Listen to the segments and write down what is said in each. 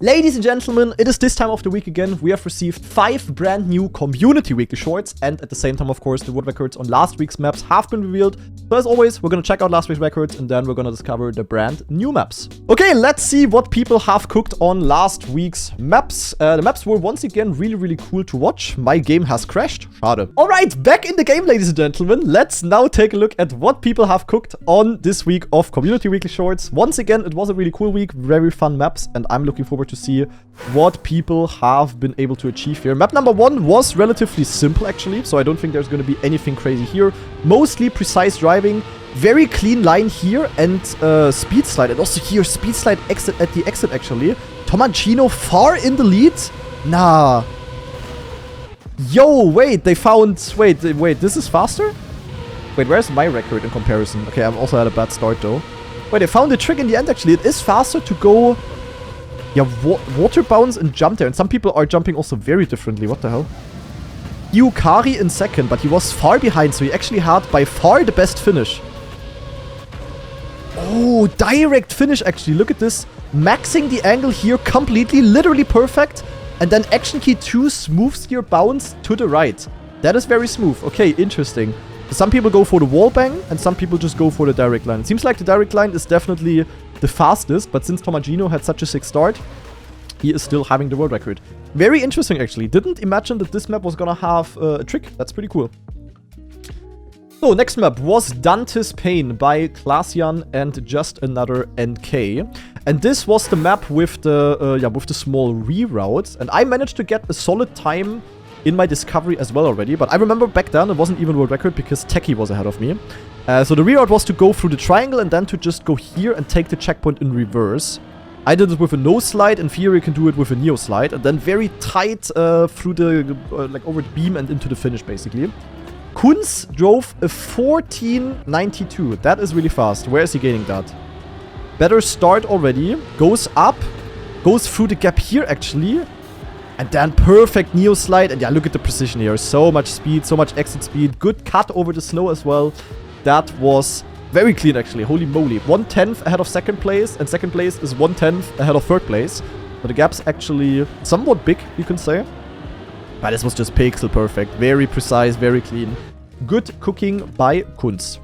Ladies and gentlemen, it is this time of the week again. We have received 5 brand new community weekly shorts, and at the same time, of course, the world records on last week's maps have been revealed. So as always, we're gonna check out last week's records, and then we're gonna discover the brand new maps. Okay, let's see what people have cooked on last week's maps. The maps were once again really cool to watch. My game has crashed. Schade. All right, back in the game, ladies and gentlemen. Let's now take a look at what people have cooked on this week of community weekly shorts. Once again, it was a really cool week, very fun maps, and I'm looking forward to see what people have been able to achieve here. Map number 1 was relatively simple actually, so I don't think there's going to be anything crazy here. Mostly precise driving, very clean line here, and speed slide, and also here speed slide exit at the exit actually. Tomancino far in the lead. Nah. Yo, wait, they found, wait, this is faster? Wait, where's my record in comparison? Okay, I've also had a bad start though. Wait, they found a trick in the end actually. It is faster to go, yeah, water bounce and jump there. And some people are jumping also very differently. What the hell? Yukari in second, but he was far behind, so he actually had by far the best finish. Oh, direct finish actually. Look at this. Maxing the angle here completely, literally perfect. And then action key 2 smooths your bounce to the right. That is very smooth. Okay, interesting. Some people go for the wall bang, and some people just go for the direct line. It seems like the direct line is definitely the fastest, but since Tomancino had such a sick start, he is still having the world record. Very interesting, actually. Didn't imagine that this map was gonna have a trick. That's pretty cool. So, next map was Dante's Pain by Classian and Just Another NK. And this was the map with the small reroutes. And I managed to get a solid time in my discovery as well already, but I remember back then it wasn't even world record because Techie was ahead of me. So the reroute was to go through the triangle and then to just go here and take the checkpoint in reverse. I did it with a no slide. In theory, you can do it with a neo slide, and then very tight through the like over the beam and into the finish basically. Kunz drove a 14.92. That is really fast. Where is he gaining that? Better start already. Goes up, goes through the gap here actually. And then perfect neo slide. And yeah, look at the precision here. So much speed, so much exit speed. Good cut over the snow as well. That was very clean actually. Holy moly. 1/10 ahead of second place. And second place is 1/10 ahead of third place. So the gap's actually somewhat big, you can say. But this was just pixel perfect. Very precise, very clean. Good cooking by Kunz.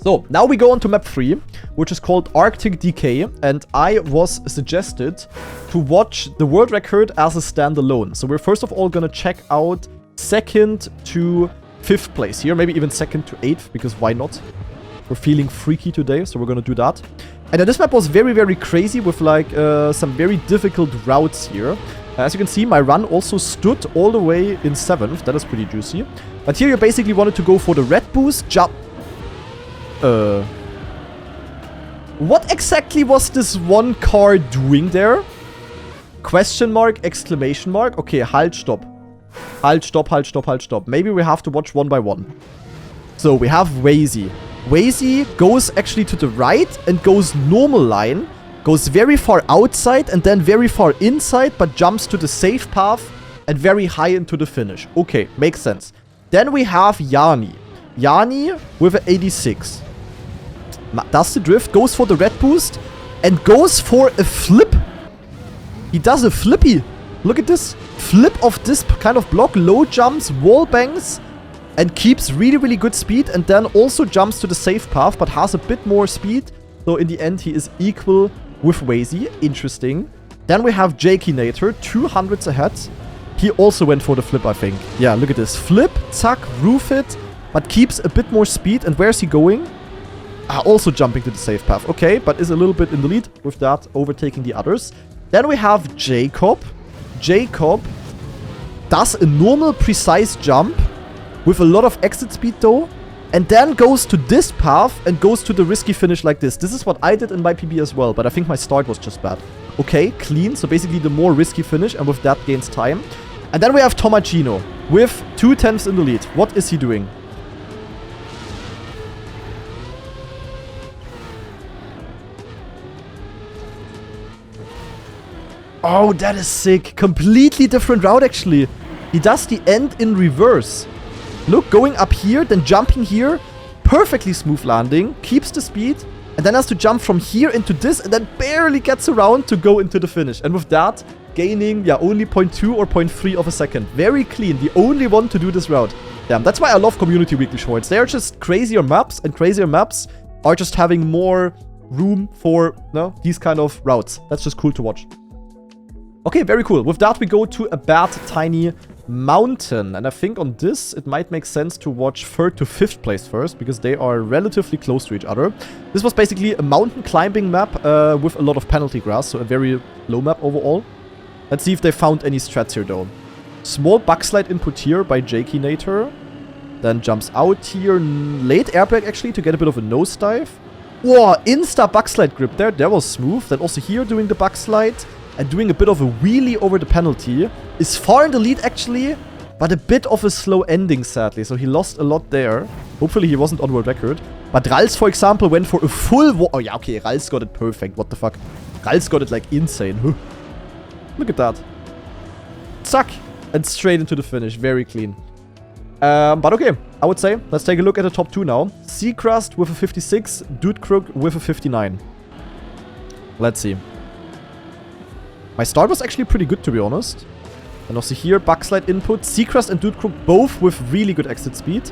So, now we go on to map 3, which is called Arctic Decay, and I was suggested to watch the world record as a standalone. So we're first of all gonna check out 2nd to 5th place here, maybe even 2nd to 8th, because why not? We're feeling freaky today, so we're gonna do that. And this map was very crazy with like some very difficult routes here. As you can see, my run also stood all the way in 7th, that is pretty juicy. But here you basically wanted to go for the red boost, jump. What exactly was this one car doing there? Question mark, exclamation mark. Okay, halt, stop. Halt, stop, halt, stop, halt, stop. Maybe we have to watch one by one. So, we have Wazy. Wazy goes actually to the right and goes normal line. Goes very far outside and then very far inside, but jumps to the safe path and very high into the finish. Okay, makes sense. Then we have Yanni. Yanni with an 86. Does the drift, goes for the red boost, and goes for a flip. He does a flippy. Look at this. Flip of this kind of block. Low jumps, wall bangs, and keeps really good speed. And then also jumps to the safe path, but has a bit more speed. So in the end, he is equal with Wazy. Interesting. Then we have Jakinator, 200s ahead. He also went for the flip, I think. Yeah, look at this. Flip, tuck, roof it, but keeps a bit more speed. And where's he going? Also jumping to the safe path. Okay, but is a little bit in the lead with that, overtaking the others. Then we have Jacob. Jacob does a normal precise jump with a lot of exit speed though. And then goes to this path and goes to the risky finish like this. This is what I did in my PB as well, but I think my start was just bad. Okay, clean. So basically the more risky finish, and with that gains time. And then we have Tomancino with 2/10 in the lead. What is he doing? Oh, that is sick. Completely different route, actually. He does the end in reverse. Look, going up here, then jumping here. Perfectly smooth landing. Keeps the speed. and then has to jump from here into this, and then barely gets around to go into the finish. And with that, gaining, yeah, only 0.2 or 0.3 of a second. Very clean. The only one to do this route. Damn, that's why I love Community Weekly Shorts. They're just crazier maps, and crazier maps are just having more room for, these kind of routes. That's just cool to watch. Okay, very cool. With that, we go to a bad tiny mountain. And I think on this, it might make sense to watch 3rd to 5th place first, because they are relatively close to each other. This was basically a mountain climbing map with a lot of penalty grass, so a very low map overall. Let's see if they found any strats here, though. Small backslide input here by Jakinator. Then jumps out here. Late air brake, actually, to get a bit of a nosedive. Whoa, insta backslide grip there. That was smooth. Then also here doing the backslide. And doing a bit of a wheelie over the penalty. Is far in the lead, actually. But a bit of a slow ending, sadly. So he lost a lot there. Hopefully he wasn't on world record. But Rals, for example, went for a full... Oh, yeah, okay. Rals got it perfect. What the fuck? Rals got it, like, insane. Huh. Look at that. Zack. And straight into the finish. Very clean. But okay. I would say, let's take a look at the top 2 now. Seacrest with a 56. Dude Crook with a 59. Let's see. My start was actually pretty good, to be honest. And also here, backslide input. Seacrest and Dude Crook both with really good exit speed.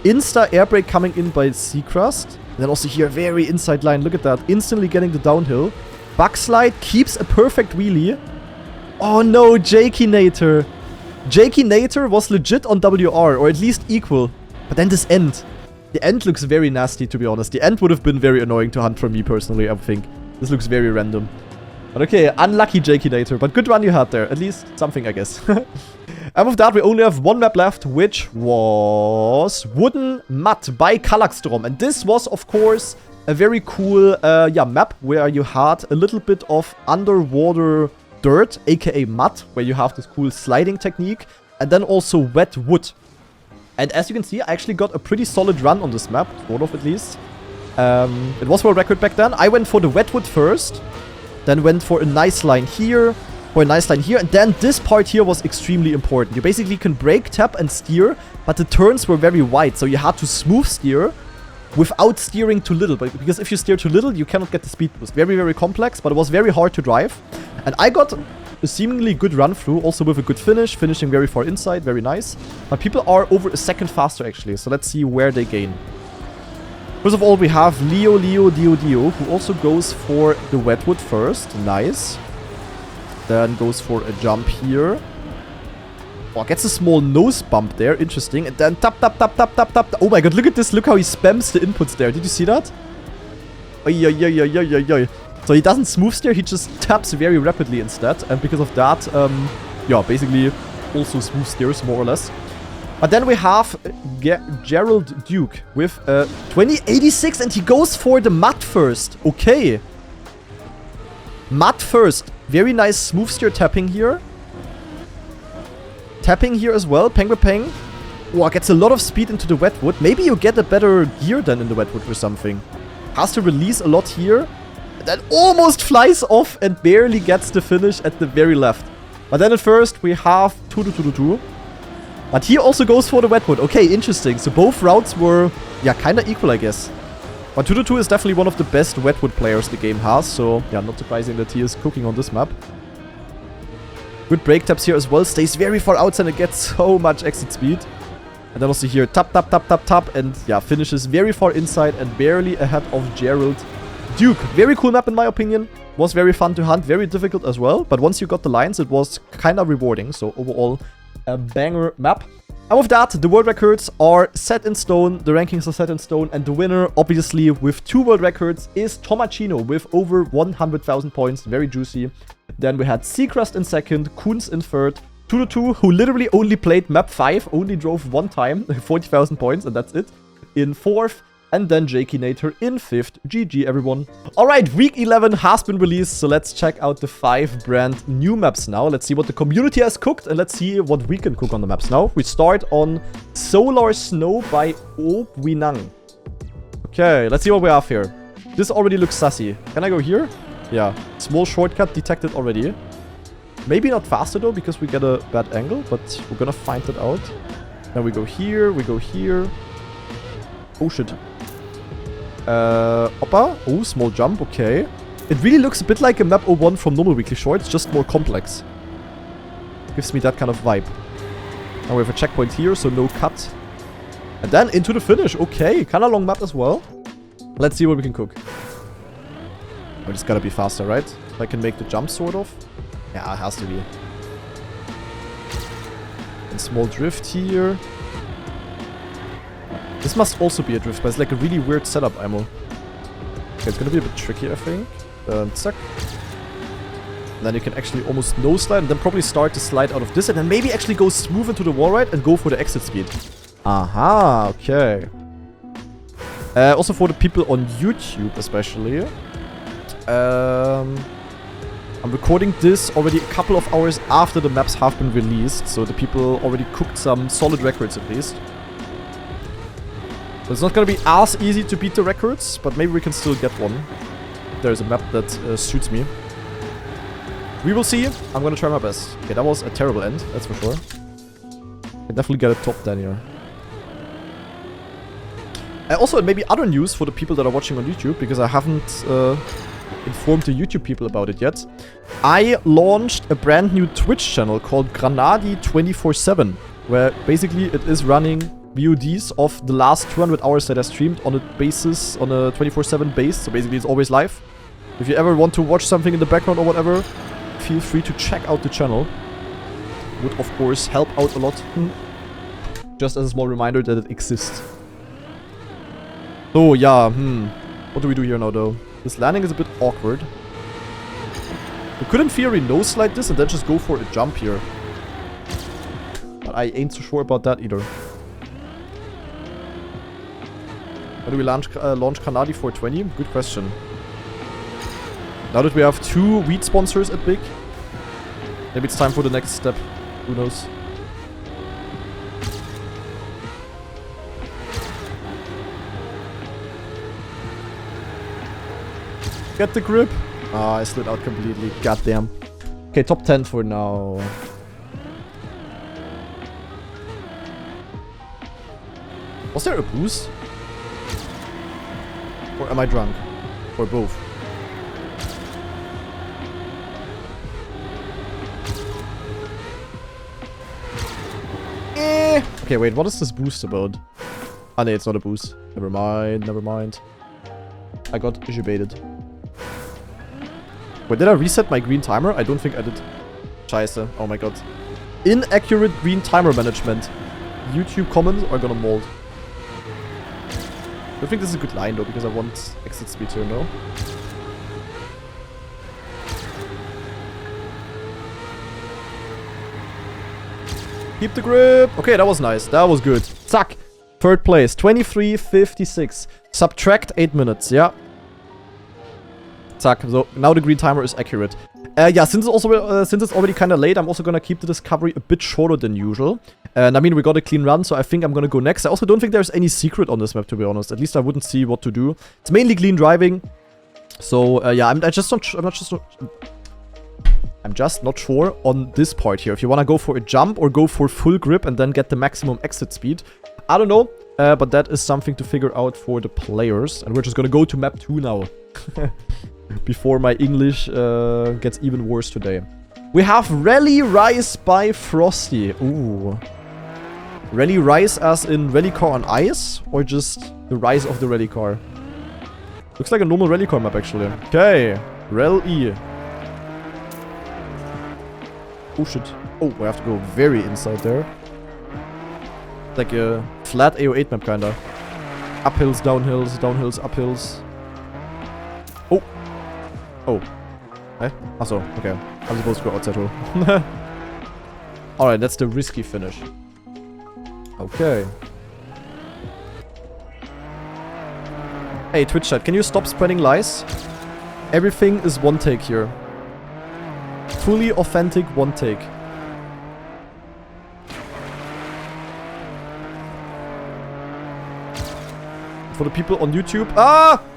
Insta air brake coming in by Seacrest. And then also here, very inside line. Look at that. Instantly getting the downhill. Backslide keeps a perfect wheelie. Oh no, Jakinator. Jakinator was legit on WR, or at least equal. But then this end. The end looks very nasty, to be honest. The end would have been very annoying to hunt for me, personally, I think. This looks very random. But okay, unlucky Jakinator. But good run you had there. At least something, I guess. And with that, we only have one map left, which was Wooden Mud by Kallaxstrom. And this was, of course, a very cool map where you had a little bit of underwater dirt, aka mud, where you have this cool sliding technique, and then also wet wood. And as you can see, I actually got a pretty solid run on this map, sort of at least. It was world record back then. I went for the wet wood first, then went for a nice line here, and then this part here was extremely important. You basically can brake, tap, and steer, but the turns were very wide, so you had to smooth steer without steering too little, because if you steer too little, you cannot get the speed boost. Very, very complex, but it was very hard to drive. And I got a seemingly good run through, also with a good finish, finishing very far inside, very nice. But people are over a second faster, actually, so let's see where they gain. First of all, we have Leo Dio, who also goes for the wetwood first. Nice. Then goes for a jump here. Oh, gets a small nose bump there. Interesting. And then tap. Oh my god, look at this. Look how he spams the inputs there. Did you see that? Oy. So he doesn't smooth steer. He just taps very rapidly instead. And because of that, basically also smooth steers more or less. But then we have Gerald Duke with 2086, and he goes for the mud first. Okay. Mud first. Very nice smooth steer tapping here. Tapping here as well. Peng. Wow, gets a lot of speed into the wetwood. Maybe you get a better gear than in the wetwood or something. Has to release a lot here. And then almost flies off and barely gets the finish at the very left. But then at first we have 2. But he also goes for the wetwood. Okay, interesting. So both routes were, kind of equal, I guess. But 2 is definitely one of the best wetwood players the game has. So, not surprising that he is cooking on this map. Good brake taps here as well. Stays very far outside and gets so much exit speed. And then also here, tap. And, finishes very far inside and barely ahead of Gerald Duke. Very cool map in my opinion. Was very fun to hunt. Very difficult as well. But once you got the lines, it was kind of rewarding. So, overall, a banger map. And with that, the world records are set in stone, the rankings are set in stone, and the winner, obviously, with 2 world records is Tomachino with over 100,000 points, very juicy. Then we had Seacrest in second, Kunz in third, 2, who literally only played map 5, only drove 1 time, 40,000 points, and that's it, in fourth. And then Jakinator in 5th. GG, everyone. Alright, week 11 has been released, so let's check out the 5 brand new maps now. Let's see what the community has cooked, and let's see what we can cook on the maps now. We start on Solar Snow by Obwinang. Okay, let's see what we have here. This already looks sassy. Can I go here? Yeah. Small shortcut detected already. Maybe not faster though, because we get a bad angle, but we're gonna find it out. Then we go here, we go here. Oh shit. Oppa. Oh, small jump. Okay. It really looks a bit like a map 01 from normal weekly shorts, just more complex. Gives me that kind of vibe. Now we have a checkpoint here, so no cut. And then into the finish. Okay, kind of long map as well. Let's see what we can cook. Oh, it's gotta be faster, right? So I can make the jump sort of. Yeah, it has to be. And small drift here. This must also be a drift, but it's like a really weird setup, Imo. Okay, it's gonna be a bit tricky, I think. Zack. And then you can actually almost no slide and then probably start to slide out of this and then maybe actually go smooth into the wall ride and go for the exit speed. Aha, okay. Also for the people on YouTube especially. I'm recording this already a couple of hours after the maps have been released, so the people already cooked some solid records at least. So it's not gonna be as easy to beat the records, but maybe we can still get one. There's a map that suits me. We will see. I'm gonna try my best. Okay, that was a terrible end, that's for sure. Can definitely get a top 10 here. Also, maybe other news for the people that are watching on YouTube, because I haven't informed the YouTube people about it yet. I launched a brand new Twitch channel called Granadi 24/7, where basically it is running VODs of the last 200 hours that I streamed on a basis, on a 24/7 base, so basically it's always live. If you ever want to watch something in the background or whatever, feel free to check out the channel. Would of course help out a lot. Just as a small reminder that it exists. So yeah, what do we do here now though? This landing is a bit awkward. We could in theory no slide this and then just go for a jump here. But I ain't so sure about that either. How do we launch Granadi 420? Good question. Now that we have 2 weed sponsors at Big, maybe it's time for the next step. Who knows? Get the grip. Ah, I slid out completely. Goddamn. Okay, top 10 for now. Was there a boost? Or am I drunk? Or both? Okay, wait, what is this boost about? Ah, no, it's not a boost. Never mind, never mind. I got baited. Wait, did I reset my green timer? I don't think I did. Scheiße. Oh my god. Inaccurate green timer management. YouTube comments are gonna mold. I think this is a good line though, because I want exit speed here, no? Keep the grip. Okay, that was nice. That was good. Zack. Third place. 23:56. Subtract 8 minutes. Yeah. Zack. So now the green timer is accurate. Yeah, since it's already kind of late, I'm also gonna keep the discovery a bit shorter than usual. And I mean, we got a clean run, so I think I'm gonna go next. I also don't think there's any secret on this map, to be honest. At least I wouldn't see what to do. It's mainly clean driving. So yeah, I'm just not sure on this part here. If you want to go for a jump or go for full grip and then get the maximum exit speed. I don't know, but that is something to figure out for the players. And we're just going to go to map 2 now. Before my English gets even worse today. We have Rally Rise by Frosty. Ooh. Rally Rise as in rally car on ice? Or just the rise of the rally car? Looks like a normal rally car map actually. Okay. Rel E. Oh shit. Oh, I have to go very inside there. Like a flat AO8 map kinda. Uphills, downhills, downhills, uphills. Oh. Oh. Eh? Achso, okay. I'm supposed to go outside hole. Alright, that's the risky finish. Okay. Hey, Twitch chat, can you stop spreading lies? Everything is one take here. Fully authentic one take. For the people on YouTube,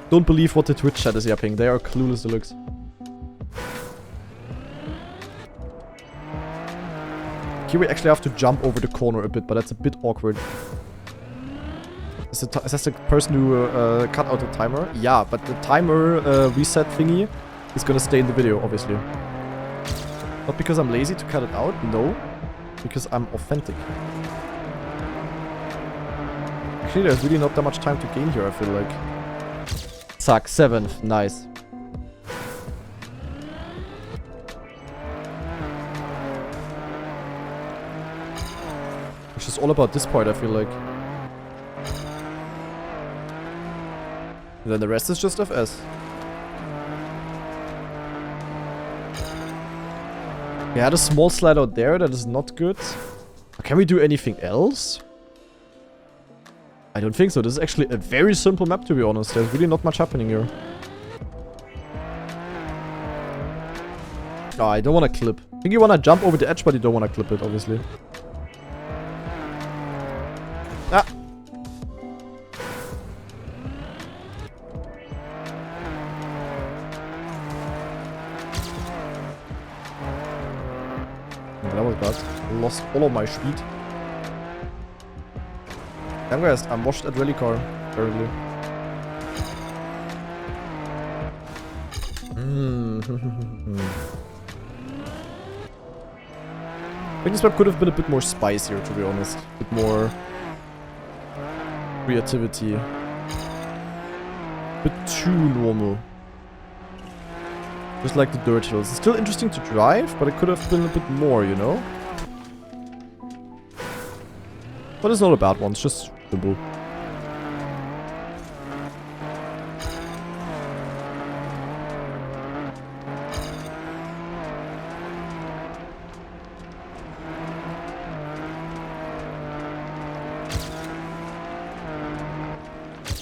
don't believe what the Twitch chat is yapping. They are clueless deluxe. Here we actually have to jump over the corner a bit, but that's a bit awkward. Is that the person who cut out the timer? Yeah, but the timer reset thingy is gonna stay in the video, obviously. Not because I'm lazy to cut it out, no. Because I'm authentic. Actually, there's really not that much time to gain here, I feel like. Zack, 7th, nice. It's just all about this part, I feel like. And then the rest is just FS. We had a small slide out there, that is not good. Can we do anything else? I don't think so. This is actually a very simple map, to be honest. There's really not much happening here. Oh, I don't want to clip. I think you want to jump over the edge, but you don't want to clip it, obviously. Ah! That was bad. I lost all of my speed. Damn guys, I'm washed at rally car, apparently. I think this map could have been a bit more spicier, to be honest. A bit more creativity. A bit too normal. Just like the dirt hills. It's still interesting to drive, but it could have been a bit more, you know? But it's not a bad one, it's just simple.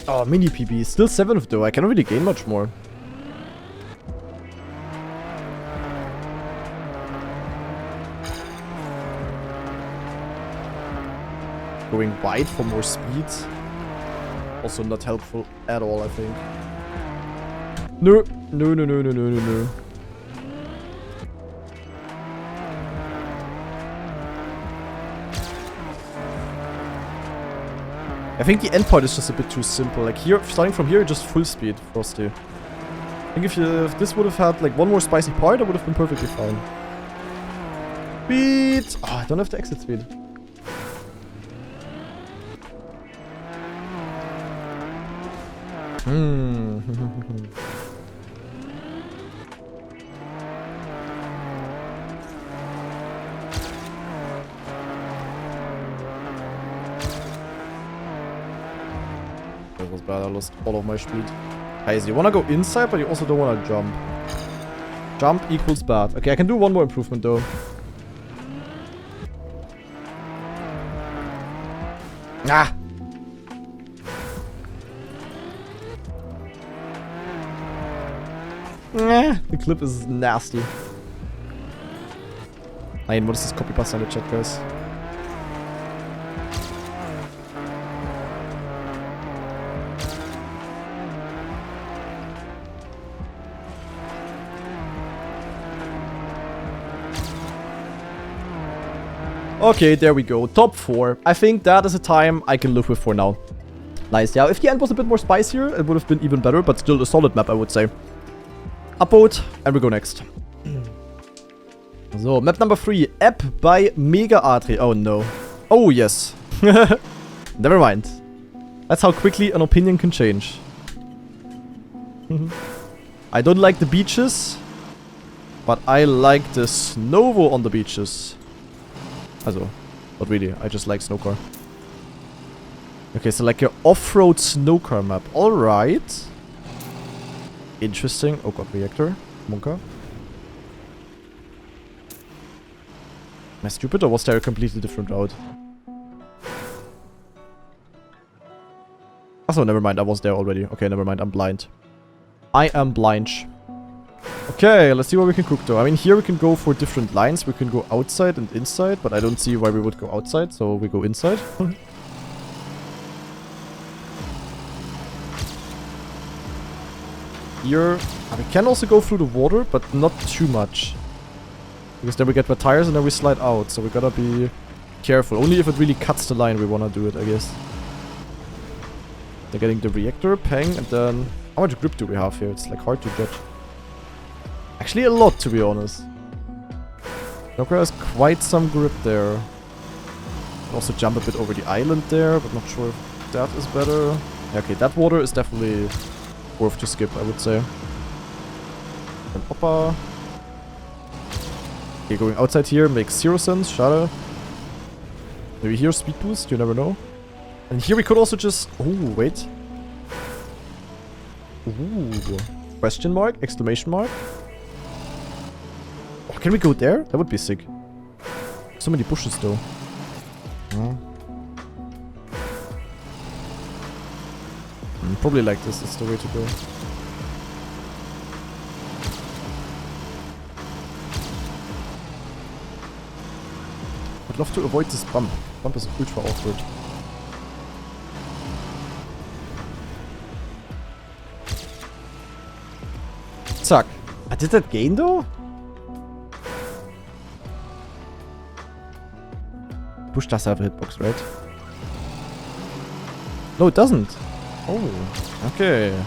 Oh, mini PB. Still 7th though, I cannot really gain much more. Going wide for more speed. Also not helpful at all, I think. No. No, no, no, no, no, no, no. I think the end part is just a bit too simple. Like here, starting from here, just full speed, Frosty. I think if this would have had like one more spicy part, I would have been perfectly fine. Speed! Oh, I don't have the exit speed. That was bad, I lost all of my speed. Guys, you wanna go inside, but you also don't wanna jump. Jump equals bad. Okay, I can do one more improvement though. Ah! The clip is nasty. Nein, what is this copy paste in the chat, guys? Okay, there we go. Top 4. I think that is a time I can live with for now. Nice. Yeah, if the end was a bit more spicier, it would have been even better, but still a solid map, I would say. Upvote, and we go next. So, map number 3. App by Mega Atri. Oh no. Oh yes. Never mind. That's how quickly an opinion can change. I don't like the beaches, but I like the Snovo on the beaches. Also, not really. I just like snowcar. Okay, so like your off-road snowcar map. Alright. Interesting. Oh god, reactor. Monka. Am I stupid or was there a completely different route? Also, never mind. I was there already. Okay, never mind. I'm blind. I am blind. Okay, let's see what we can cook though. I mean, here we can go for different lines. We can go outside and inside, but I don't see why we would go outside, so we go inside. Here, we can also go through the water, but not too much. Because then we get wet tires and then we slide out, so we gotta be careful. Only if it really cuts the line we wanna do it, I guess. They're getting the reactor, peng, and then... How much grip do we have here? It's like hard to judge. Actually a lot, to be honest. Joker has quite some grip there. Can also jump a bit over the island there, but not sure if that is better. Yeah, okay, that water is definitely worth to skip, I would say. And Oppa. Okay, going outside here makes 0 sense. Schade. Maybe here speed boost, you never know. And here we could also just... Ooh, wait. Ooh. Question mark? Exclamation mark? Oh, can we go there? That would be sick. So many bushes though. Probably like this is the way to go. I'd love to avoid this bump. Bump is ultra awkward. Zack. I did that gain though? Bush does have a hitbox, right? No, it doesn't. Oh, okay.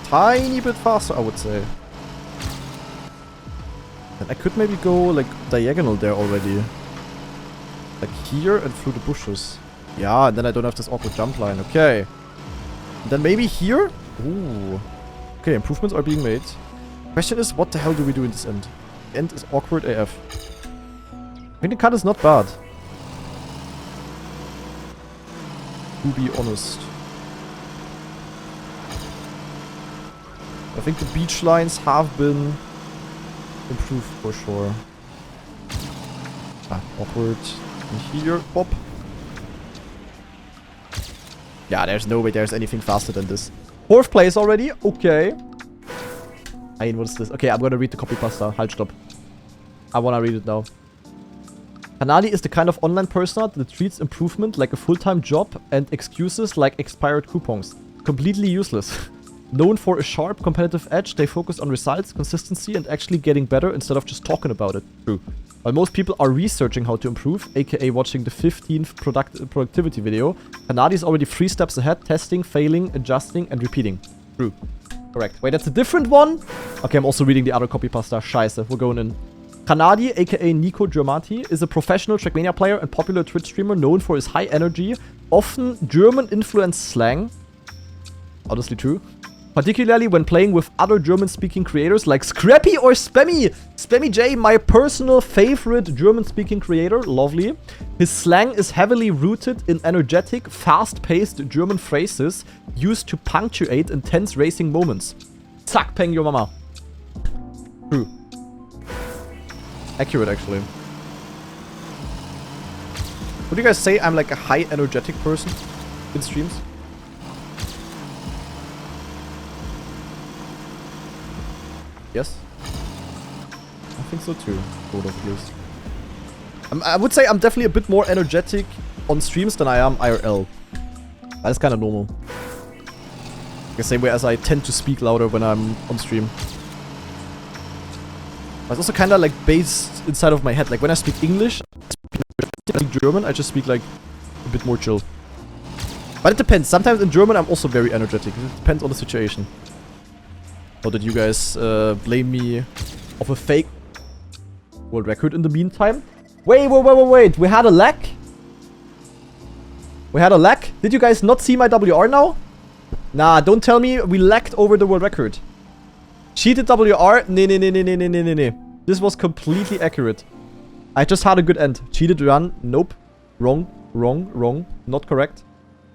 Tiny bit faster, I would say. And I could maybe go like diagonal there already. Like here and through the bushes. Yeah, and then I don't have this awkward jump line. Okay. And then maybe here? Ooh. Okay, improvements are being made. Question is, what the hell do we do in this end? The end is awkward AF. I think the cut is not bad. To be honest. I think the beach lines have been improved for sure. Ah, awkward. And here, pop. Yeah, there's no way there's anything faster than this. 4th place already? Okay. I mean, what is this? Okay, I'm gonna read the copy pasta. Halt, stop. I wanna read it now. Hanali is the kind of online persona that treats improvement like a full-time job and excuses like expired coupons. Completely useless. Known for a sharp competitive edge, they focus on results, consistency, and actually getting better instead of just talking about it. True. While most people are researching how to improve, aka watching the 15th productivity video, Hanadi is already 3 steps ahead, testing, failing, adjusting, and repeating. True. Correct. Wait, that's a different one? Okay, I'm also reading the other copy pasta. Scheiße, we're going in. Hanadi, aka Nico Germati, is a professional Trackmania player and popular Twitch streamer known for his high energy, often German-influenced slang. Honestly true. Particularly when playing with other German-speaking creators like Scrappy or Spammy. Spammy J, my personal favorite German-speaking creator. Lovely. His slang is heavily rooted in energetic, fast-paced German phrases used to punctuate intense racing moments. Zack, peng your mama. True. Accurate, actually. Would you guys say I'm like a high energetic person in streams? Yes? I think so too. Both of these. I would say I'm definitely a bit more energetic on streams than I am IRL. That is kind of normal. The same way as I tend to speak louder when I'm on stream. But it's also kind of like based inside of my head. Like when I speak English, I speak German, I just speak like a bit more chill. But it depends. Sometimes in German I'm also very energetic. It depends on the situation. Or did you guys blame me of a fake world record in the meantime? Wait. We had a lag? We had a lag? Did you guys not see my WR now? Nah, don't tell me we lagged over the world record. Cheated WR? Nee. This was completely accurate. I just had a good end. Cheated run? Nope. Wrong. Not correct.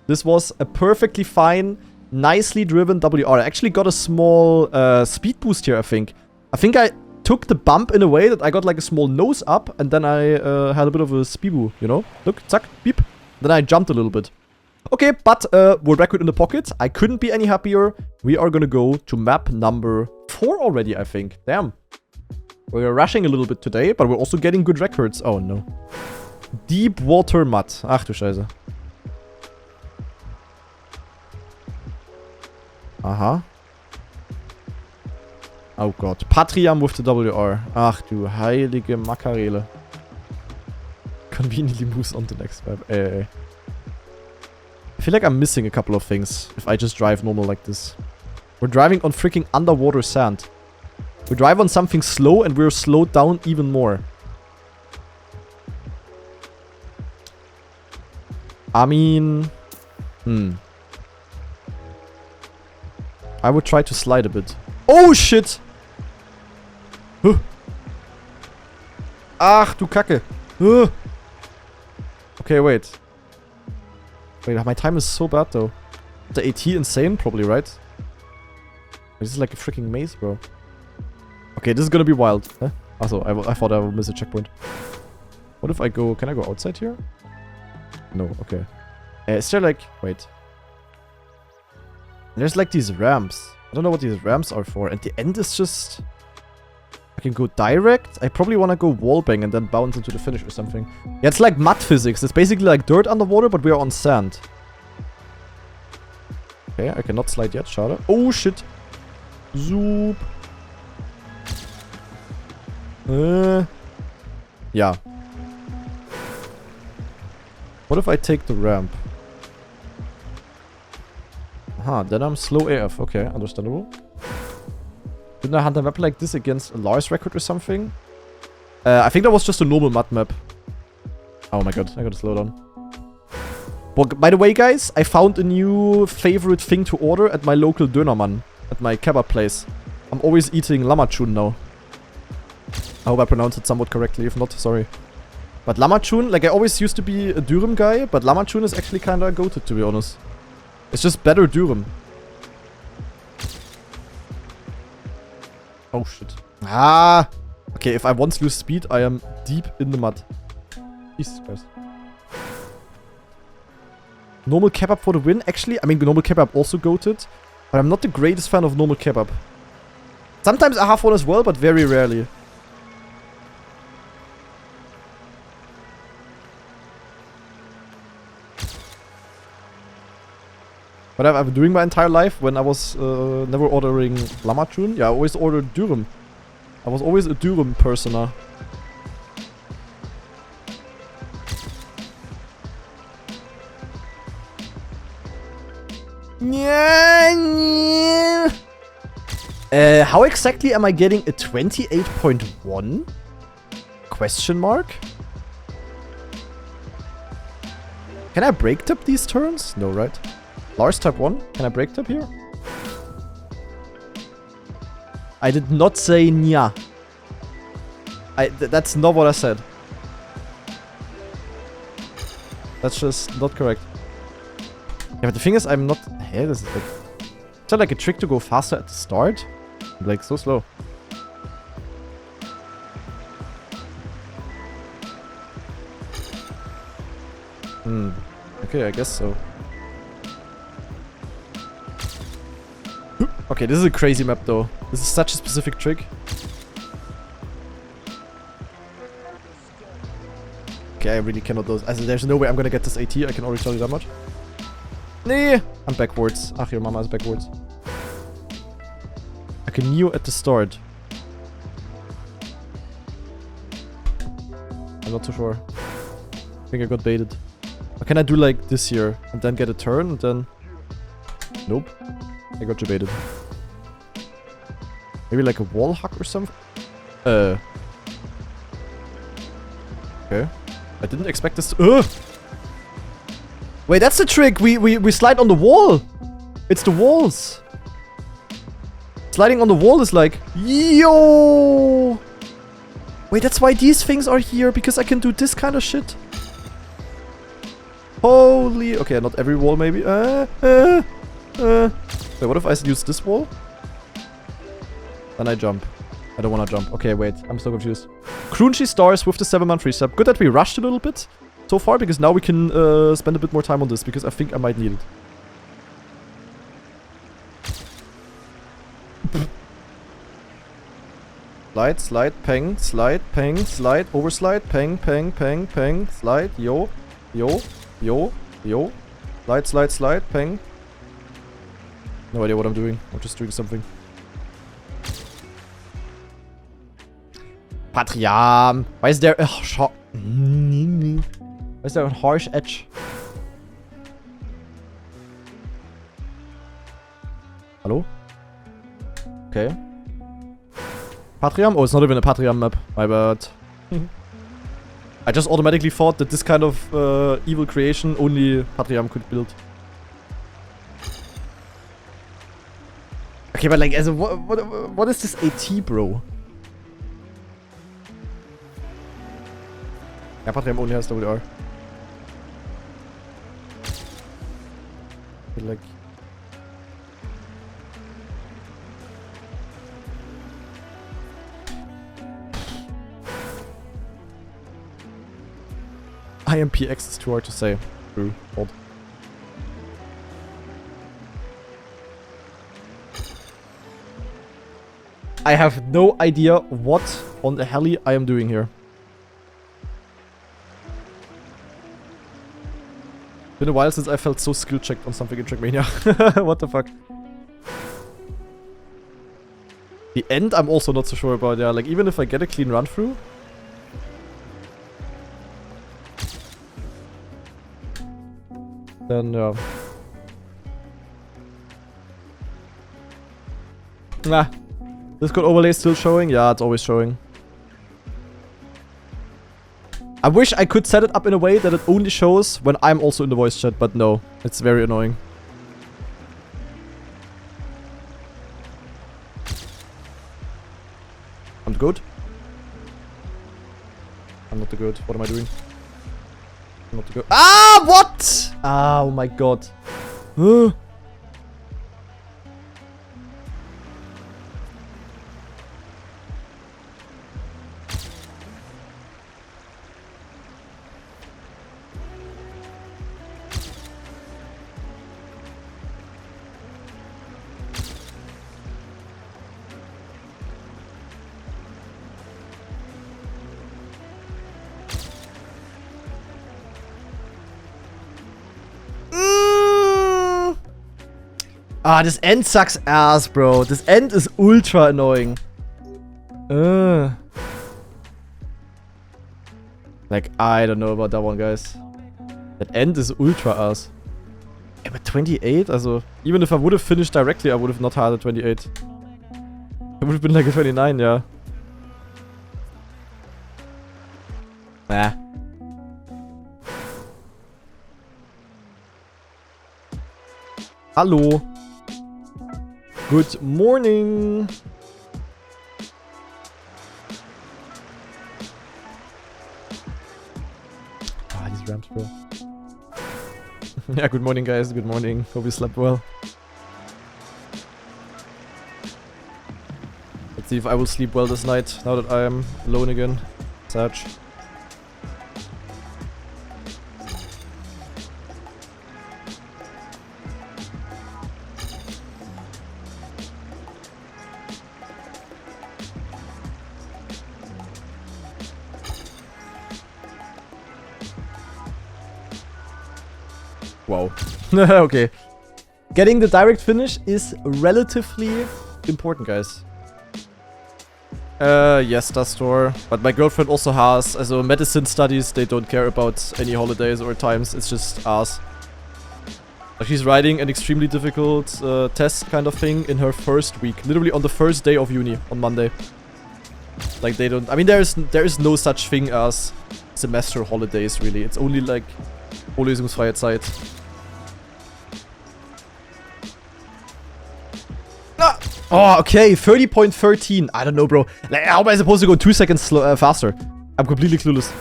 This was a perfectly fine, nicely driven WR. I actually got a small speed boost here, I think. I think I took the bump in a way that I got like a small nose up, and then I had a bit of a speedoo, you know? Look, zack, beep. Then I jumped a little bit. Okay, but world record in the pocket. I couldn't be any happier. We are gonna go to map number 4 already, I think. Damn. We're rushing a little bit today, but we're also getting good records. Oh, no. Deep Water Mud. Ach du Scheiße. Aha. Oh Gott. Patriam with the WR. Ach du heilige Makarele. Conveniently moves on to next map. feel like I'm missing a couple of things if I just drive normal like this. We're driving on freaking underwater sand. We drive on something slow and we're slowed down even more. I mean... I would try to slide a bit. Oh, shit! Huh. Ach, du Kacke. Huh. Okay, wait. Wait, my time is so bad, though. The AT insane, probably, right? This is like a freaking maze, bro. Okay, this is gonna be wild. Huh? Also, I thought I would miss a checkpoint. What if I go... Can I go outside here? No, okay. Is there like... Wait. There's like these ramps. I don't know what these ramps are for. And the end is just... I can go direct. I probably want to go wallbang and then bounce into the finish or something. Yeah, it's like mud physics. It's basically like dirt underwater, but we are on sand. Okay, I cannot slide yet. Schade. Oh, shit. Zoop. Yeah. What if I take the ramp? Aha, then I'm slow AF. Okay, understandable. Didn't I hunt a map like this against a Lars record or something? I think that was just a normal mud map. Oh my god, I gotta slow down. But by the way, guys, I found a new favorite thing to order at my local Dönermann. At my kebab place. I'm always eating Lamachun now. I hope I pronounced it somewhat correctly. If not, sorry. But Lamachun, like I always used to be a Dürüm guy, but Lamachun is actually kinda goated, to be honest. It's just better Dürüm. Oh shit. Ah! Okay, if I once lose speed, I am deep in the mud. Jesus Christ. Normal kebab for the win, actually. I mean, normal kebab also goated. But I'm not the greatest fan of normal kebab. Sometimes I have one as well, but very rarely. What I've been doing my entire life when I was never ordering Lamachun. Yeah, I always ordered Dürüm. I was always a Dürüm personer. How exactly am I getting a 28.1? Question mark? Can I break tap these turns? No, right? Lars type 1? Can I break tap here? I did not say nya. That's not what I said. That's just not correct. Yeah, but the thing is, I'm not... Hey, this is like... Is that like a trick to go faster at the start? I'm like, so slow. Okay, I guess so. Okay, this is a crazy map though. This is such a specific trick. Okay, I really cannot do this. There's no way I'm gonna get this AT, I can already tell you that much. Nee, I'm backwards. Ach, your mama is backwards. I can Neo at the start. I'm not too sure. I think I got baited. Or can I do like this here and then get a turn and then... Nope. I got you baited. Maybe like a wall hack or something? Okay. I didn't expect this to... Wait, that's the trick! We slide on the wall! It's the walls! Sliding on the wall is like... Yo! Wait, that's why these things are here, because I can do this kind of shit. Holy... Okay, not every wall maybe. Wait, what if I use this wall? Then I jump. I don't want to jump. Okay, wait. I'm so confused. Crunchy stars with the 7-month resub. Good that we rushed a little bit so far, because now we can spend a bit more time on this, because I think I might need it. Slide, slide, peng, slide, peng, slide, overslide, peng, peng, peng, peng, slide, yo, yo, yo, yo, slide, slide, slide, peng. No idea what I'm doing. I'm just doing something. Patriam! Why is there a harsh edge? Hello? Okay. Patriam? Oh, it's not even a Patriam map. My bad. I just automatically thought that this kind of evil creation only Patriam could build. Okay, but like, as a, what is this AT, bro? Yeah, Patriam only has WR. Like... IMPX is too hard to say. True. Odd. I have no idea what on the hell I am doing here. Been a while since I felt so skill checked on something in Trackmania. What the fuck? The end I'm also not so sure about, yeah. Like, even if I get a clean run through. Then, yeah. Nah. Discord overlay still showing? Yeah, it's always showing. I wish I could set it up in a way that it only shows when I'm also in the voice chat, but no. It's very annoying. I'm good? I'm not the good. What am I doing? I'm not the good. Ah, what? Oh my god. Ah, this end sucks ass, bro. This end is ultra annoying. Like, I don't know about that one, guys. That end is ultra ass. Yeah, but 28? Also, even if I would have finished directly, I would have not had a 28. It would have been like a 29, yeah. Nah. Hallo. Good morning. Ah, these ramps, bro. Yeah, good morning, guys. Good morning. Hope you slept well. Let's see if I will sleep well this night, now that I am alone again. Such. Wow. Okay. Getting the direct finish is relatively important, guys. Yes, that store. But my girlfriend also has, also medicine studies, they don't care about any holidays or times, it's just us. She's writing an extremely difficult test kind of thing in her first week. Literally on the first day of uni, on Monday. Like they don't, I mean there is no such thing as semester holidays really. It's only like Vorlesungsfreie Zeit. Ah! Oh, okay, 30.13. I don't know, bro. Like, how am I supposed to go 2 seconds faster? I'm completely clueless.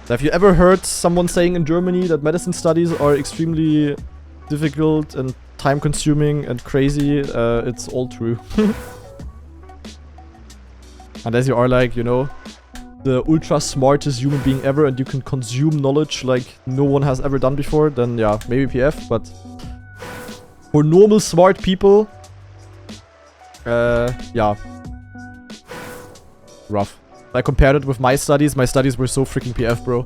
Have you ever heard someone saying in Germany that medicine studies are extremely difficult and time-consuming and crazy? It's all true. Unless you are like, you know, the ultra smartest human being ever and you can consume knowledge like no one has ever done before, then yeah, maybe PF, but for normal smart people, yeah, rough. I compared it with my studies were so freaking PF, bro.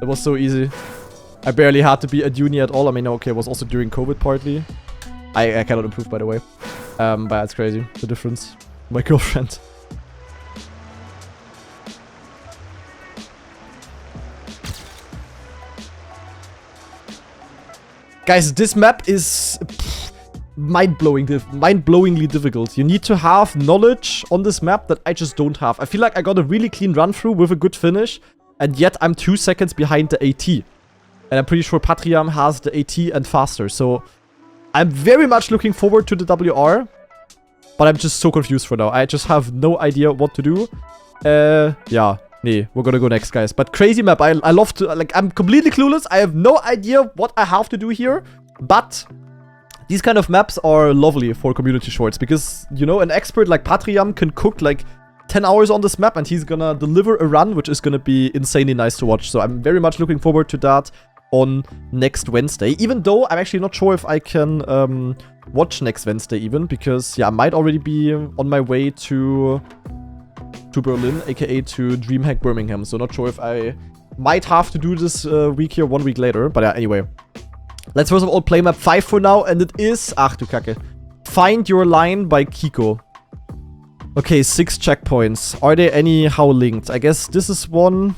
It was so easy. I barely had to be at uni at all. I mean, okay, it was also during COVID partly. I cannot improve, by the way. But it's crazy, the difference. My girlfriend. Guys, this map is mind-blowingly difficult. You need to have knowledge on this map that I just don't have. I feel like I got a really clean run through with a good finish, and yet I'm 2 seconds behind the AT. And I'm pretty sure Patriam has the AT and faster, so I'm very much looking forward to the WR, but I'm just so confused for now. I just have no idea what to do. Yeah. Nee, we're gonna go next, guys. But crazy map. I love to... Like, I'm completely clueless. I have no idea what I have to do here. But these kind of maps are lovely for community shorts. Because, you know, an expert like Patriam can cook, like, 10 hours on this map. And he's gonna deliver a run, which is gonna be insanely nice to watch. So I'm very much looking forward to that on next Wednesday. Even though I'm actually not sure if I can watch next Wednesday even. Because, yeah, I might already be on my way to Berlin, aka to DreamHack Birmingham. So not sure if I might have to do this week here 1 week later. But yeah, anyway. Let's first of all play map 5 for now. And it is... Ach du Kacke. Find Your Line by Kiko. Okay, 6 checkpoints. Are they anyhow linked? I guess this is 1,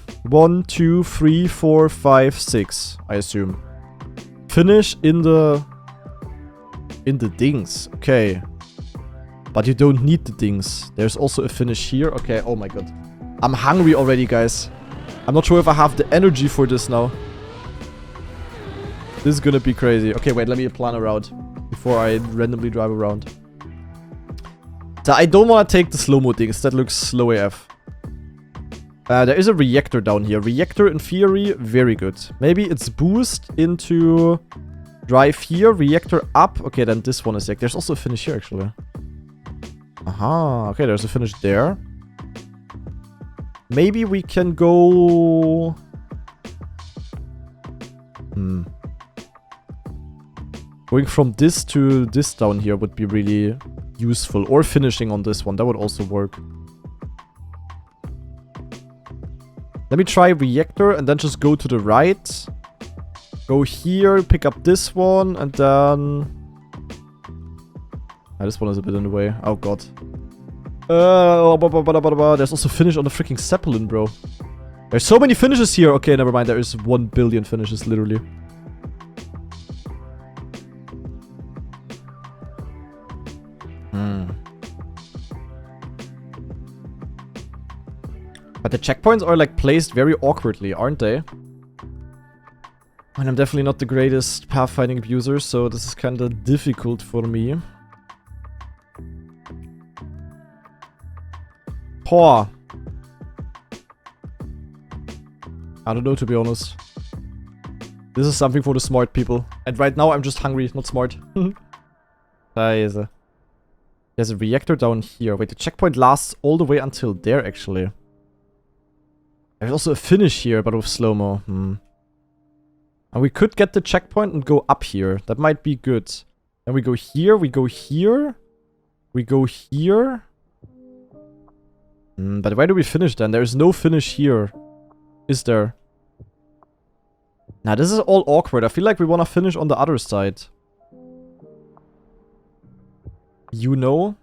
2, 3, 4, 5, 6. I assume. Finish in the dings. Okay. But you don't need the dings. There's also a finish here. Okay, oh my god. I'm hungry already, guys. I'm not sure if I have the energy for this now. This is gonna be crazy. Okay, wait, let me plan a route before I randomly drive around. So I don't want to take the slow-mo dings. That looks slow AF. There is a reactor down here. Reactor, in theory, very good. Maybe it's boost into drive here. Reactor up. Okay, then this one is like... There's also a finish here, actually. Aha, okay, there's a finish there. Maybe we can go... Going from this to this down here would be really useful. Or finishing on this one, that would also work. Let me try reactor and then just go to the right. Go here, pick up this one, and then... this one is a bit in the way. Oh god. There's also finish on the freaking Zeppelin, bro. There's so many finishes here. Okay, never mind. There is 1 billion finishes, literally. But the checkpoints are like placed very awkwardly, aren't they? And I'm definitely not the greatest pathfinding abuser, so this is kind of difficult for me. Poor. I don't know, to be honest. This is something for the smart people. And right now I'm just hungry, not smart. There's a reactor down here. Wait, the checkpoint lasts all the way until there, actually. There's also a finish here, but with slow-mo. And we could get the checkpoint and go up here. That might be good. Then we go here, we go here. We go here. But where do we finish then? There's no finish here. Is there? Nah, this is all awkward. I feel like we want to finish on the other side. You know?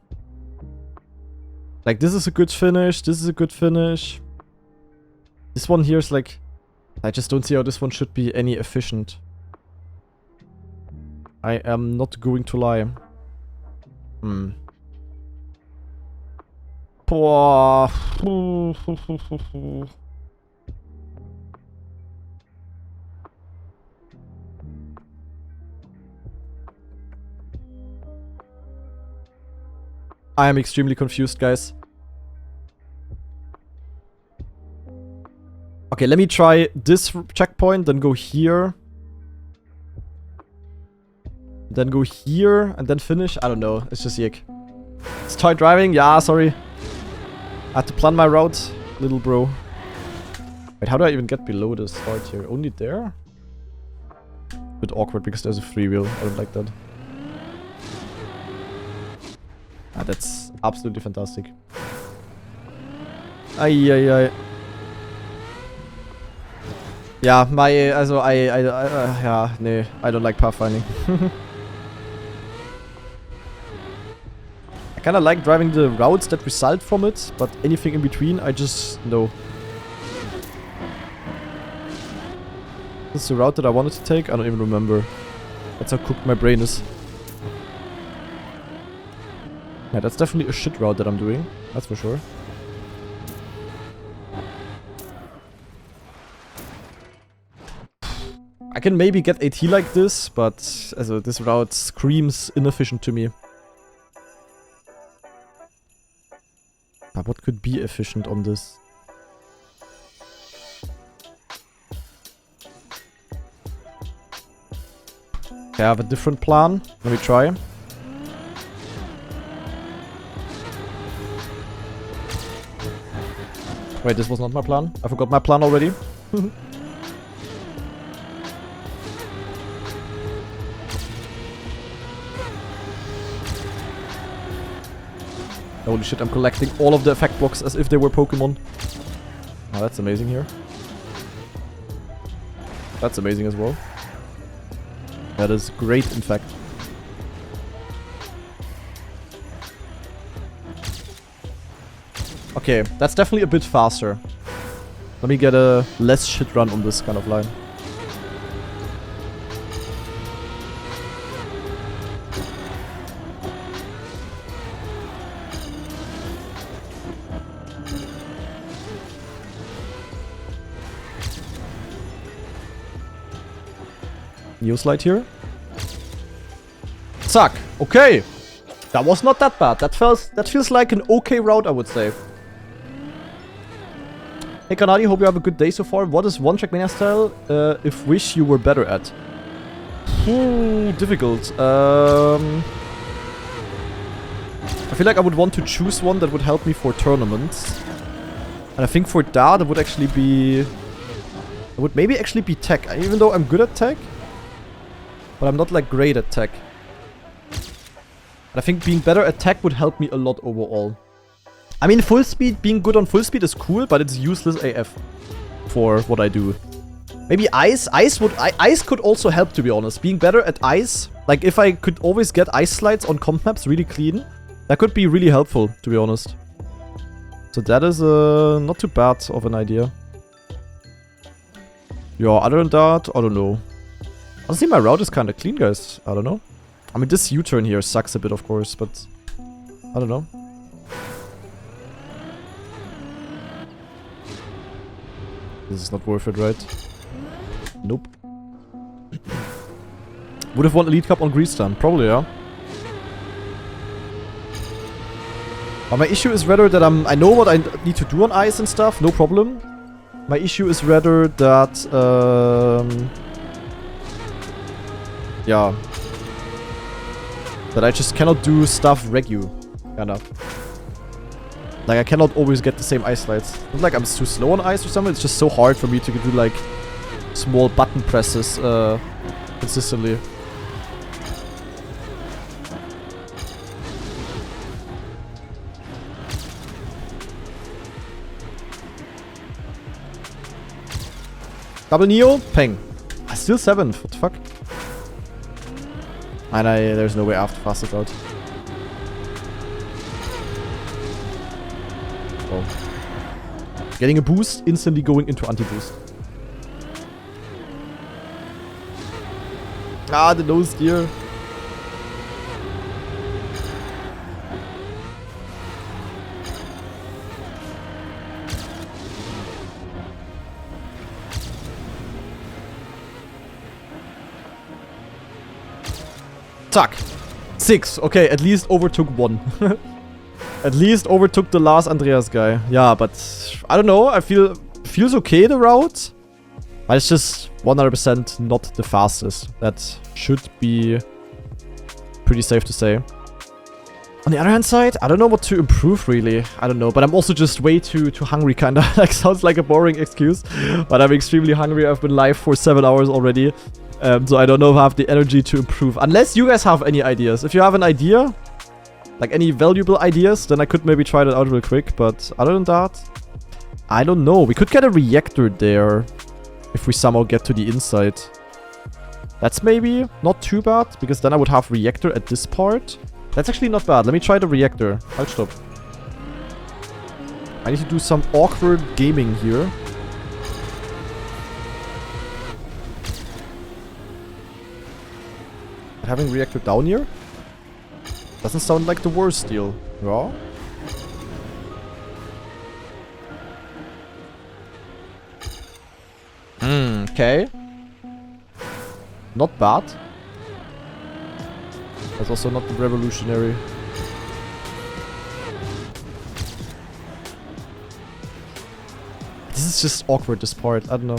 Like, this is a good finish. This is a good finish. This one here is like... I just don't see how this one should be any efficient. I am not going to lie. Poor. I am extremely confused, guys. Okay, let me try this checkpoint, then go here. Then go here, and then finish. I don't know, it's just yuck. Start driving? Yeah, sorry. I had to plan my route, little bro. Wait, how do I even get below the start here? Only there? Bit awkward because there's a freewheel. I don't like that. Ah, that's absolutely fantastic. Ai. Ja, ja, nee, I don't like pathfinding. I kinda like driving the routes that result from it, but anything in between, I just, no. This is the route that I wanted to take? I don't even remember. That's how cooked my brain is. Yeah, that's definitely a shit route that I'm doing. That's for sure. I can maybe get AT like this, but also, this route screams inefficient to me. But what could be efficient on this? Okay, I have a different plan. Let me try. Wait, this was not my plan. I forgot my plan already. Holy shit, I'm collecting all of the effect blocks as if they were Pokemon. Oh, that's amazing here. That's amazing as well. That is great, in fact. Okay, that's definitely a bit faster. Let me get a less shit run on this kind of line. New slide here. Suck. Okay. That was not that bad. That feels like an okay route, I would say. Hey Kanadi, hope you have a good day so far. What is one trackmania style if wish you were better at? Difficult. I feel like I would want to choose one that would help me for tournaments. And I think for that, it would actually be... It would maybe actually be tech. Even though I'm good at tech. But I'm not like great at tech. And I think being better at tech would help me a lot overall. I mean, full speed, being good on full speed is cool, but it's useless AF for what I do. Maybe ice. Ice could also help, to be honest. Being better at ice, like if I could always get ice slides on comp maps really clean, that could be really helpful, to be honest. So that is not too bad of an idea. Yeah, other than that, I don't know. Honestly, my route is kind of clean, guys. I don't know. I mean, this U-turn here sucks a bit, of course, but I don't know. This is not worth it, right? Nope. Would have won Elite Cup on Grease Time. Probably, yeah. But my issue is rather that I know what I need to do on ice and stuff. No problem. My issue is rather that... yeah. That I just cannot do stuff regu. Kinda. Like, I cannot always get the same ice slides. Not like I'm too slow on ice or something, it's just so hard for me to do, like, small button presses, consistently. Double Neo, Peng. Still 7th, what the fuck? And there's no way after fastest route. Oh. Getting a boost, instantly going into anti-boost. Ah, the nose gear. Tuck. 6. Okay, at least overtook 1. At least overtook the last Andreas guy. Yeah, but I don't know. I feels okay, the route. But it's just 100% not the fastest. That should be pretty safe to say. On the other hand side, I don't know what to improve really. I don't know, but I'm also just way too hungry kinda. Like, sounds like a boring excuse. But I'm extremely hungry. I've been live for 7 hours already. So I don't know if I have the energy to improve. Unless you guys have any ideas. If you have an idea, like any valuable ideas, then I could maybe try that out real quick. But other than that, I don't know. We could get a reactor there if we somehow get to the inside. That's maybe not too bad, because then I would have reactor at this part. That's actually not bad. Let me try the reactor. Halt, stop. I need to do some awkward gaming here. Having reactor down here? Doesn't sound like the worst deal. Yeah? Okay. Not bad. That's also not revolutionary. This is just awkward, this part. I don't know.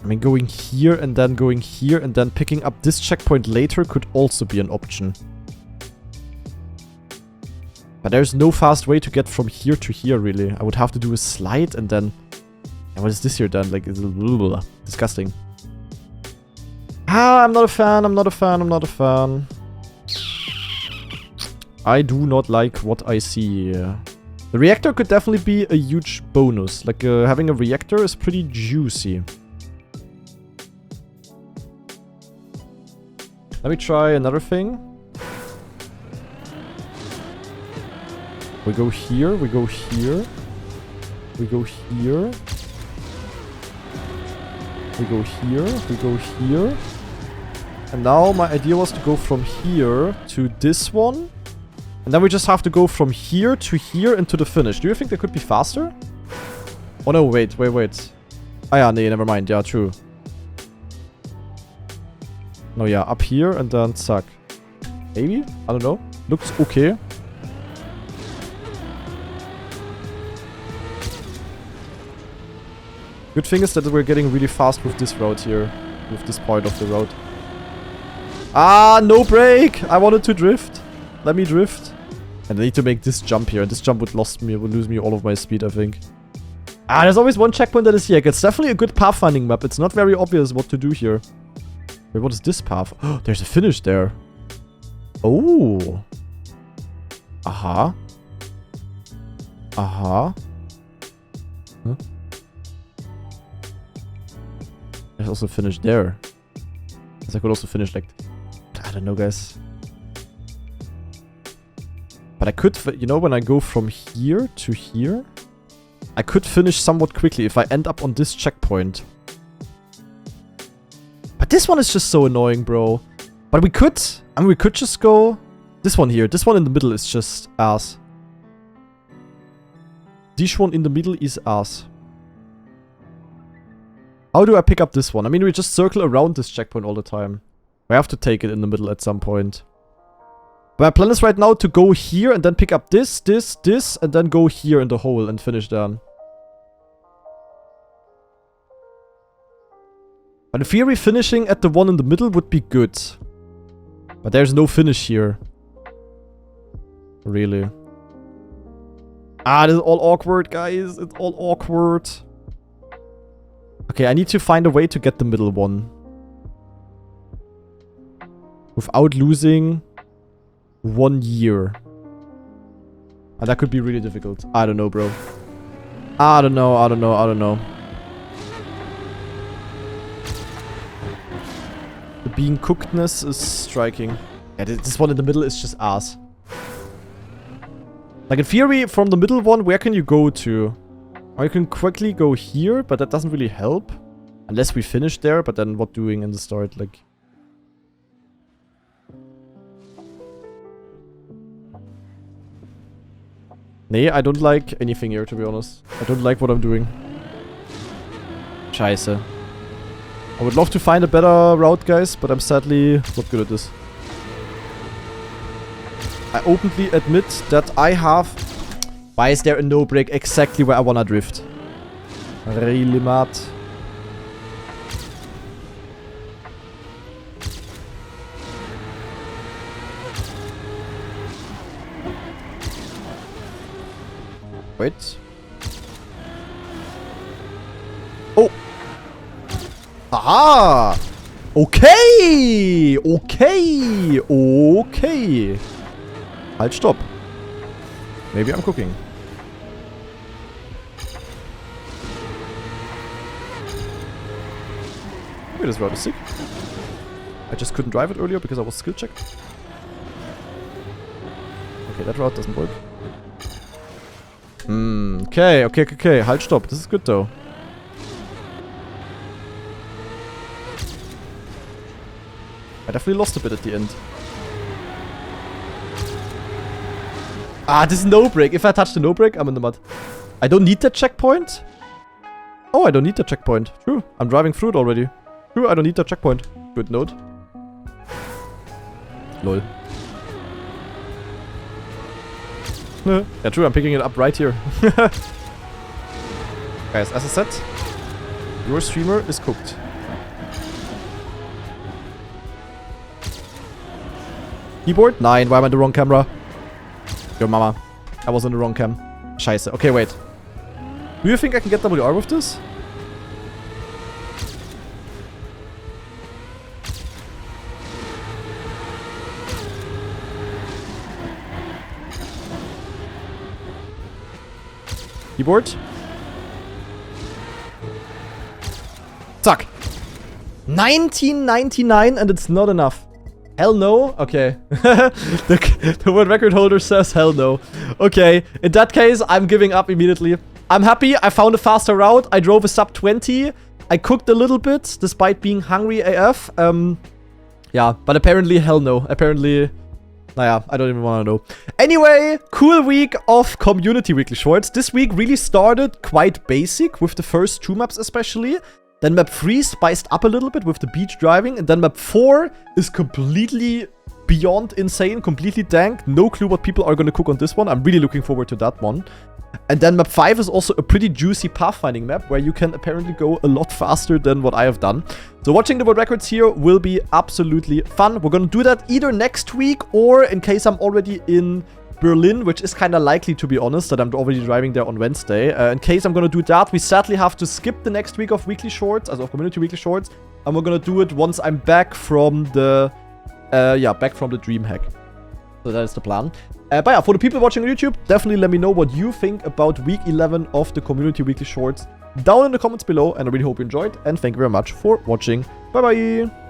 I mean, going here and then going here and then picking up this checkpoint later could also be an option. But there's no fast way to get from here to here, really. I would have to do a slide and then... And what is this here then? Like, it's disgusting. Ah, I'm not a fan, I'm not a fan, I'm not a fan. I do not like what I see here. The reactor could definitely be a huge bonus. Like, having a reactor is pretty juicy. Let me try another thing. We go here, we go here. We go here. We go here, we go here. And now my idea was to go from here to this one. And then we just have to go from here to here and to the finish. Do you think that could be faster? Oh no, wait. Ah yeah, nee, never mind. Yeah, true. No, yeah, up here and then zack. Maybe? I don't know. Looks okay. Good thing is that we're getting really fast with this route here. With this part of the road. Ah, no brake! I wanted to drift. Let me drift. And I need to make this jump here. And this jump would lose me all of my speed, I think. Ah, there's always one checkpoint that is here. It's definitely a good pathfinding map. It's not very obvious what to do here. Wait, what is this path? Oh, there's a finish there. Oh. Aha. Aha. Huh? There's also a finish there. Because I could also finish like... I don't know, guys. But I could... You know, when I go from here to here... I could finish somewhat quickly if I end up on this checkpoint. But this one is just so annoying, bro. But we could... I mean, we could just go... This one here. This one in the middle is just ass. This one in the middle is ass. How do I pick up this one? I mean, we just circle around this checkpoint all the time. We have to take it in the middle at some point. But my plan is right now to go here and then pick up this, and then go here in the hole and finish down. But in theory, finishing at the one in the middle would be good. But there's no finish here. Really. Ah, this is all awkward, guys. It's all awkward. Okay, I need to find a way to get the middle one. Without losing 1 year. And that could be really difficult. I don't know, bro. I don't know. The being cookedness is striking. Yeah, this one in the middle is just ass. Like in theory, from the middle one, where can you go to? Or you can quickly go here, but that doesn't really help. Unless we finish there, but then what doing in the start? Like... Nee, I don't like anything here, to be honest. I don't like what I'm doing. Scheiße. I would love to find a better route, guys, but I'm sadly not good at this. I openly admit that I have... Why is there a no break exactly where I wanna drift? Really mad. Wait. Oh! Aha! Okay! Okay! Halt, stopp. Maybe I'm cooking. Maybe this route is sick. I just couldn't drive it earlier because I was skill checked. Okay, that route doesn't work. Okay. Halt, stopp. This is good though. I definitely lost a bit at the end. Ah, this is no break. If I touch the no break, I'm in the mud. I don't need that checkpoint. Oh, I don't need that checkpoint. True. I'm driving through it already. True, I don't need that checkpoint. Good note. Lol. Yeah, true. I'm picking it up right here. Guys, as I said, your streamer is cooked. Keyboard? Nein, why am I on the wrong camera? Your mama. I was on the wrong cam. Scheiße. Okay, wait. Do you think I can get WR with this? Keyboard? Zack. 1999 and it's not enough. Hell no? Okay. the world record holder says hell no. Okay, in that case, I'm giving up immediately. I'm happy. I found a faster route. I drove a sub 20. I cooked a little bit, despite being hungry AF. Yeah, but apparently hell no. Apparently, naja, I don't even want to know. Anyway, cool week of community weekly shorts. This week really started quite basic, with the first 2 maps especially. Then map 3 spiced up a little bit with the beach driving. And then map 4 is completely beyond insane, completely dank. No clue what people are going to cook on this one. I'm really looking forward to that one. And then map 5 is also a pretty juicy pathfinding map where you can apparently go a lot faster than what I have done. So watching the world records here will be absolutely fun. We're going to do that either next week or in case I'm already in Berlin, which is kind of likely, to be honest, that I'm already driving there on Wednesday. In case I'm going to do that, we sadly have to skip the next week of weekly shorts, also of community weekly shorts. And we're going to do it once I'm back from the, back from the dream hack. So that is the plan. But yeah, for the people watching on YouTube, definitely let me know what you think about week 11 of the community weekly shorts down in the comments below. And I really hope you enjoyed. And thank you very much for watching. Bye bye.